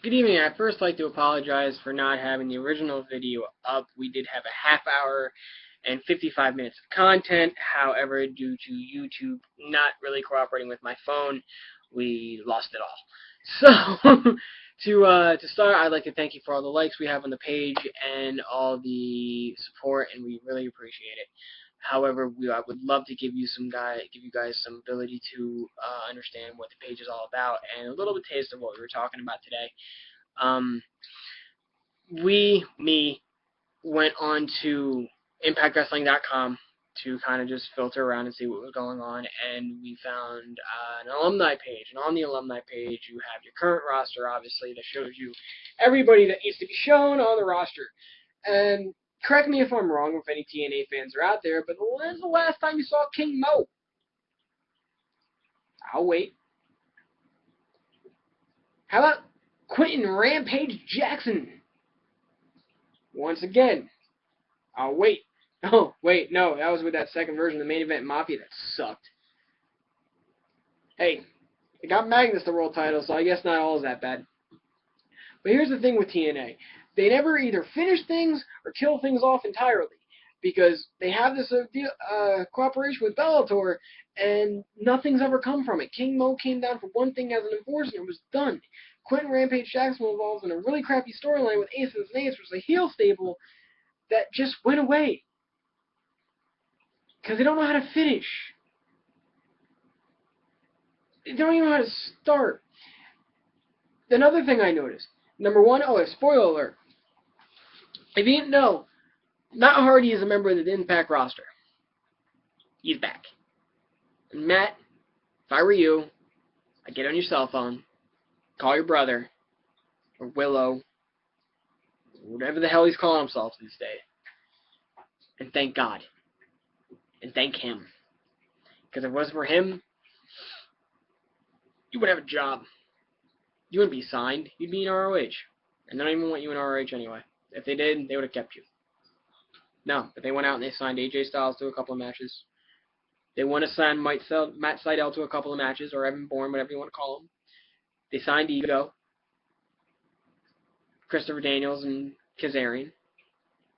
Good evening. I'd first like to apologize for not having the original video up. We did have a half hour and 55 minutes of content. However, due to YouTube not really cooperating with my phone, we lost it all. So, to start, I'd like to thank you for all the likes we have on the page and all the support, and we really appreciate it. However, I would love to give you guys some ability to understand what the page is all about and a little bit taste of what we were talking about today. Um, me, went on to ImpactWrestling.com to kind of just filter around and see what was going on, and we found an alumni page. And on the alumni page, you have your current roster, obviously, that shows you everybody that needs to be shown on the roster. And correct me if I'm wrong, if any TNA fans are out there, but when's the last time you saw King Mo? I'll wait. How about Quentin Rampage Jackson? Once again, I'll wait. Oh, wait, no, that was with that second version of the Main Event Mafia that sucked. Hey, they got Magnus the world title, so I guess not all is that bad. But here's the thing with TNA. They never either finish things or kill things off entirely, because they have this cooperation with Bellator, and nothing's ever come from it. King Mo came down for one thing as an enforcer, and it was done. Quentin Rampage Jackson was involved in a really crappy storyline with Aces and Ace, which was a heel stable that just went away. Because they don't know how to finish. They don't even know how to start. Another thing I noticed. Number one, spoiler alert. If you didn't know, Matt Hardy is a member of the Impact roster. He's back. And Matt, if I were you, I'd get on your cell phone, call your brother, or Willow, whatever the hell he's calling himself these days, and thank God. And thank him. Because if it wasn't for him, you wouldn't have a job. You wouldn't be signed. You'd be in ROH. And they don't even want you in ROH anyway. If they did, they would have kept you. No, but they went out and they signed AJ Styles to a couple of matches. They want to sign Matt Sydal to a couple of matches, or Evan Bourne, whatever you want to call him. They signed Ego, Christopher Daniels, and Kazarian.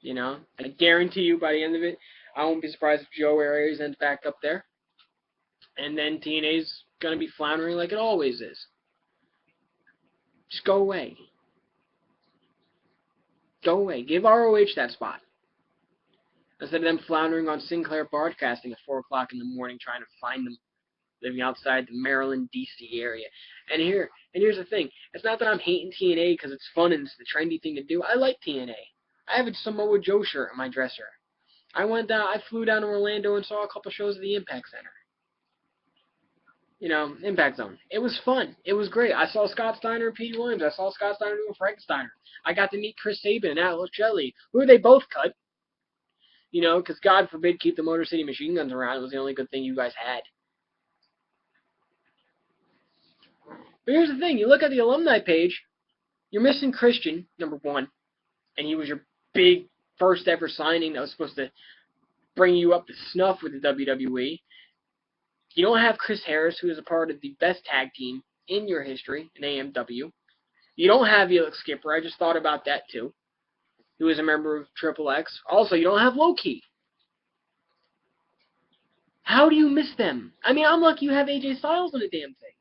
You know, I guarantee you by the end of it, I won't be surprised if Joe Arias ends back up there. And then TNA's going to be floundering like it always is. Just go away. Go away. Give ROH that spot. Instead of them floundering on Sinclair Broadcasting at 4 o'clock in the morning trying to find them living outside the Maryland, D.C. area. And here's the thing. It's not that I'm hating TNA because it's fun and it's the trendy thing to do. I like TNA. I have a Samoa Joe shirt in my dresser. I flew down to Orlando and saw a couple shows at the Impact Center. You know, Impact Zone. It was fun. It was great. I saw Scott Steiner and Pete Williams. I saw Scott Steiner doing Frank Steiner. I got to meet Chris Sabin and Alex Shelley, who they both cut. You know, because God forbid keep the Motor City Machine Guns around. It was the only good thing you guys had. But here's the thing. You look at the alumni page, you're missing Christian, number one, and he was your big first ever signing that was supposed to bring you up to snuff with the WWE. You don't have Chris Harris, who is a part of the best tag team in your history in AMW. You don't have Elix Skipper. I just thought about that too. Who is a member of Triple X. Also, you don't have Low-Key. How do you miss them? I mean, I'm lucky you have AJ Styles on the damn thing.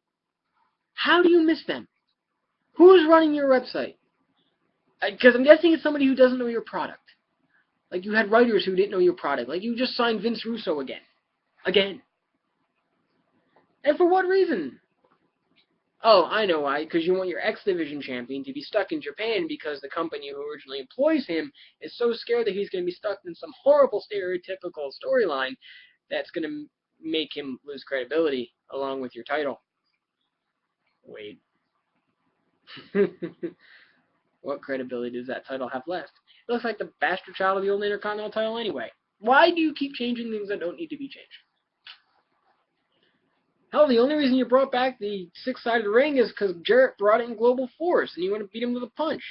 How do you miss them? Who is running your website? Because I'm guessing it's somebody who doesn't know your product. Like you had writers who didn't know your product. Like you just signed Vince Russo again. Again. And for what reason? Oh, I know why. Because you want your X Division champion to be stuck in Japan because the company who originally employs him is so scared that he's going to be stuck in some horrible stereotypical storyline that's going to make him lose credibility along with your title. Wait. What credibility does that title have left? It looks like the bastard child of the old Intercontinental title anyway. Why do you keep changing things that don't need to be changed? Hell, the only reason you brought back the six-sided ring is because Jarrett brought in Global Force, and you want to beat him with a punch.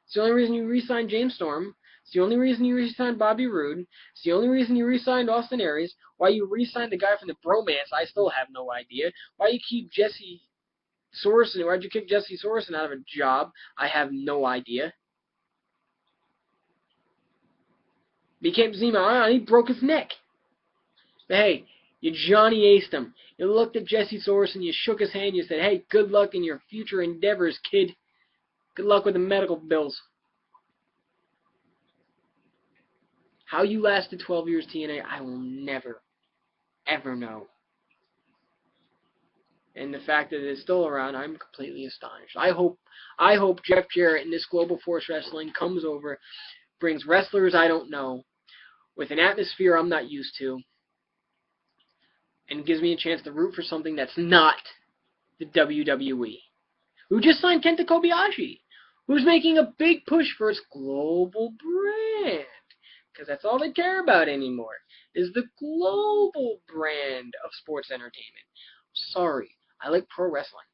It's the only reason you re-signed James Storm. It's the only reason you re-signed Bobby Roode. It's the only reason you re-signed Austin Aries. Why you re-signed the guy from the Bromance, I still have no idea. Why you keep Jesse Sorensen, why'd you kick Jesse Sorensen out of a job? I have no idea. Became Zima, and he broke his neck. But hey, you Johnny aced him. You looked at Jesse Sorensen, you shook his hand, you said, hey, good luck in your future endeavors, kid. Good luck with the medical bills. How you lasted 12 years TNA, I will never, ever know. And the fact that it's still around, I'm completely astonished. I hope Jeff Jarrett in this Global Force Wrestling comes over, brings wrestlers I don't know, with an atmosphere I'm not used to, and gives me a chance to root for something that's not the WWE. Who just signed Kenta Kobayashi, who's making a big push for its global brand. Because that's all they care about anymore, is the global brand of sports entertainment. Sorry, I like pro wrestling.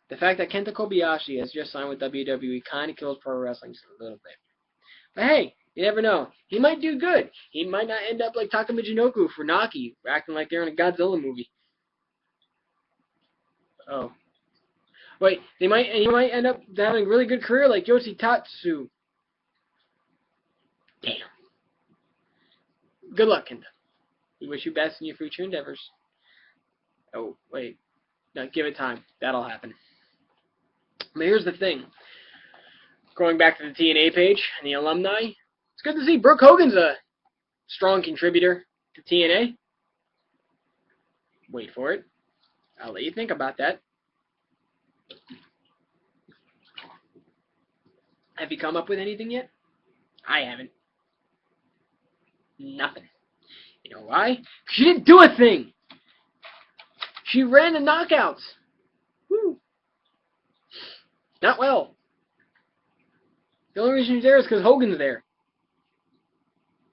The fact that Kenta Kobayashi has just signed with WWE kind of kills pro wrestling just a little bit. But hey, you never know. He might do good. He might not end up like Taka Michinoku for Naki, acting like they're in a Godzilla movie. Oh. Wait, he might end up having a really good career like Yoshitatsu. Damn. Good luck, Kenta. We wish you best in your future endeavors. Oh, wait. No, give it time. That'll happen. But here's the thing. Going back to the TNA page and the alumni, it's good to see Brooke Hogan's a strong contributor to TNA. Wait for it. I'll let you think about that. Have you come up with anything yet? I haven't. Nothing. You know why? She didn't do a thing! She ran the knockouts! Woo! Not well. The only reason she's there is because Hogan's there.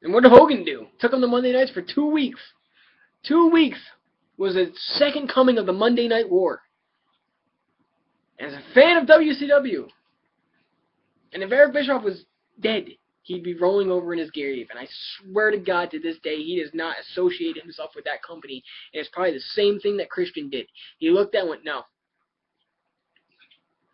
And what did Hogan do? Took him to Monday nights for 2 weeks. 2 weeks was a second coming of the Monday Night War. And as a fan of WCW, and if Eric Bischoff was dead, he'd be rolling over in his grave. And I swear to God, to this day, he does not associate himself with that company. And it's probably the same thing that Christian did. He looked at it and went, no.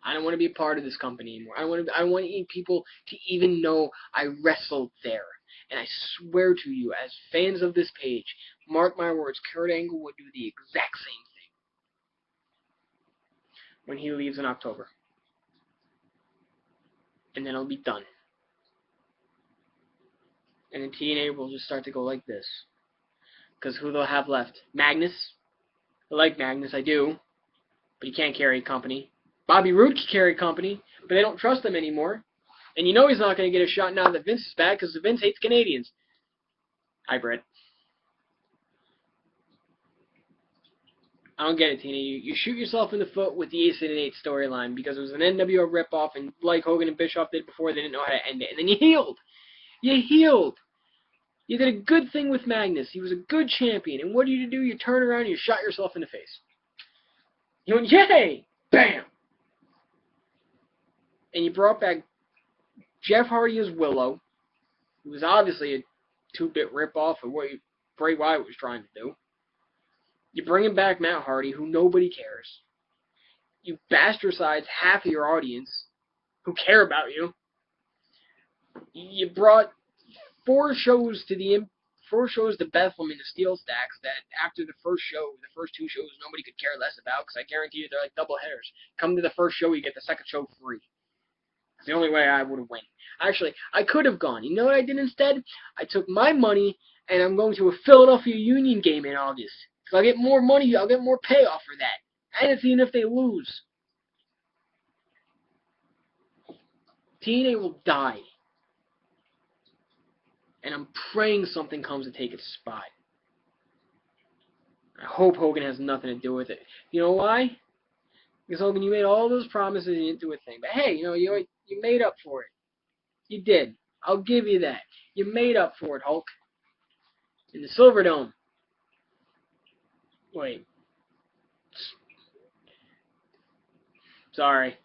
I don't want to be a part of this company anymore. I don't want people to even know I wrestled there. And I swear to you, as fans of this page, mark my words, Kurt Angle would do the exact same thing when he leaves in October. And then it'll be done. And then TNA will just start to go like this. Because who they'll have left? Magnus. I like Magnus, I do. But he can't carry a company. Bobby Roode can carry a company, but they don't trust him anymore. And you know he's not going to get a shot now that Vince is back, because Vince hates Canadians. Hi, Brett. I don't get it, Tina. You shoot yourself in the foot with the Ace and 8 storyline, because it was an NWO ripoff, and like Hogan and Bischoff did before, they didn't know how to end it. And then you healed. You healed. You did a good thing with Magnus. He was a good champion. And what did you do? You turn around and you shot yourself in the face. You went, yay! Bam! And you brought back Jeff Hardy as Willow, who was obviously a 2-bit ripoff of what Bray Wyatt was trying to do. You bring him back Matt Hardy, who nobody cares. You bastardize half of your audience who care about you. You brought 4 shows to Bethlehem in the Steel Stacks that after the first 2 shows, nobody could care less about, because I guarantee you they're like double headers. Come to the first show, you get the second show free. It's the only way I would have went. Actually, I could have gone. You know what I did instead? I took my money, and I'm going to a Philadelphia Union game in August. So I'll get more money, I'll get more payoff for that. And it's even if they lose. TNA will die. And I'm praying something comes to take its spot. I hope Hogan has nothing to do with it. You know why? Because Hogan, you made all those promises and you didn't do a thing. But hey, you made up for it. You did. I'll give you that. You made up for it, Hulk. In the Silverdome. Wait. Sorry.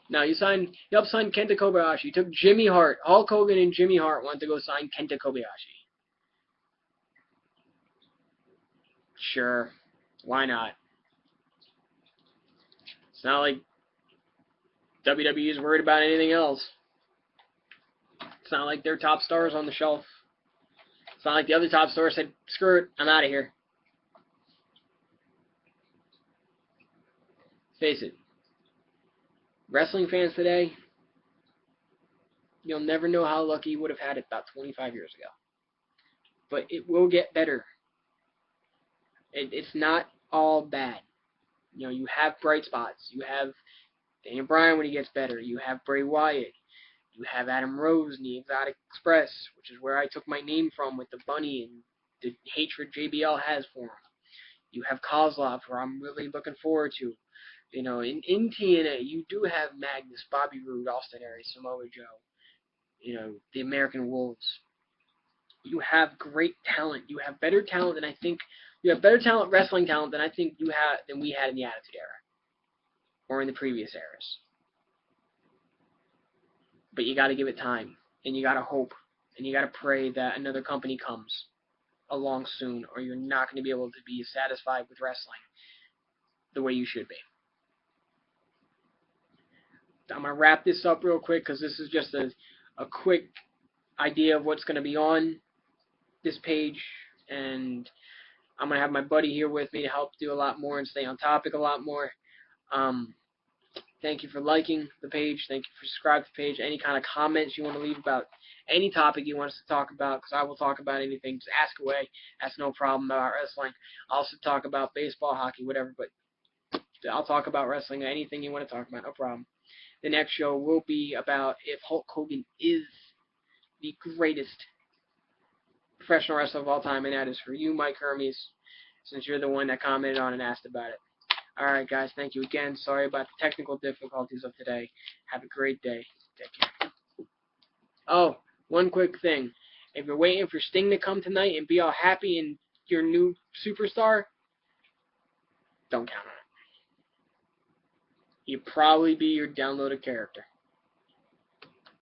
No, you helped sign Kenta Kobayashi. You took Jimmy Hart. Hulk Hogan and Jimmy Hart wanted to go sign Kenta Kobayashi. Sure. Why not? It's not like WWE is worried about anything else. It's not like their top stars on the shelf. It's not like the other top stars said, screw it, I'm out of here. Face it. Wrestling fans today, you'll never know how lucky you would have had it about 25 years ago. But it will get better. It's not all bad. You know, you have bright spots. You have Daniel Bryan when he gets better. You have Bray Wyatt. You have Adam Rose in the Exotic Express, which is where I took my name from with the bunny and the hatred JBL has for him. You have Kozlov, where I'm really looking forward to. You know, in TNA, you do have Magnus, Bobby Roode, Austin Aries, Samoa Joe. You know, the American Wolves. You have great talent. You have better talent than I think. You have better talent, wrestling talent, than I think than we had in the Attitude Era or in the previous eras. But you got to give it time, and you got to hope, and you got to pray that another company comes along soon, or you're not going to be able to be satisfied with wrestling the way you should be. I'm going to wrap this up real quick because this is just a quick idea of what's going to be on this page, and I'm going to have my buddy here with me to help do a lot more and stay on topic a lot more. Thank you for liking the page. Thank you for subscribing to the page. Any kind of comments you want to leave about any topic you want us to talk about, because I will talk about anything. Just ask away. That's no problem about wrestling. I'll also talk about baseball, hockey, whatever, but I'll talk about wrestling, anything you want to talk about, no problem. The next show will be about if Hulk Hogan is the greatest professional wrestler of all time, and that is for you, Mike Hermes, since you're the one that commented on and asked about it. Alright, guys, thank you again. Sorry about the technical difficulties of today. Have a great day. Take care. Oh, one quick thing. If you're waiting for Sting to come tonight and be all happy and your new superstar, don't count on it. He'd probably be your downloaded character.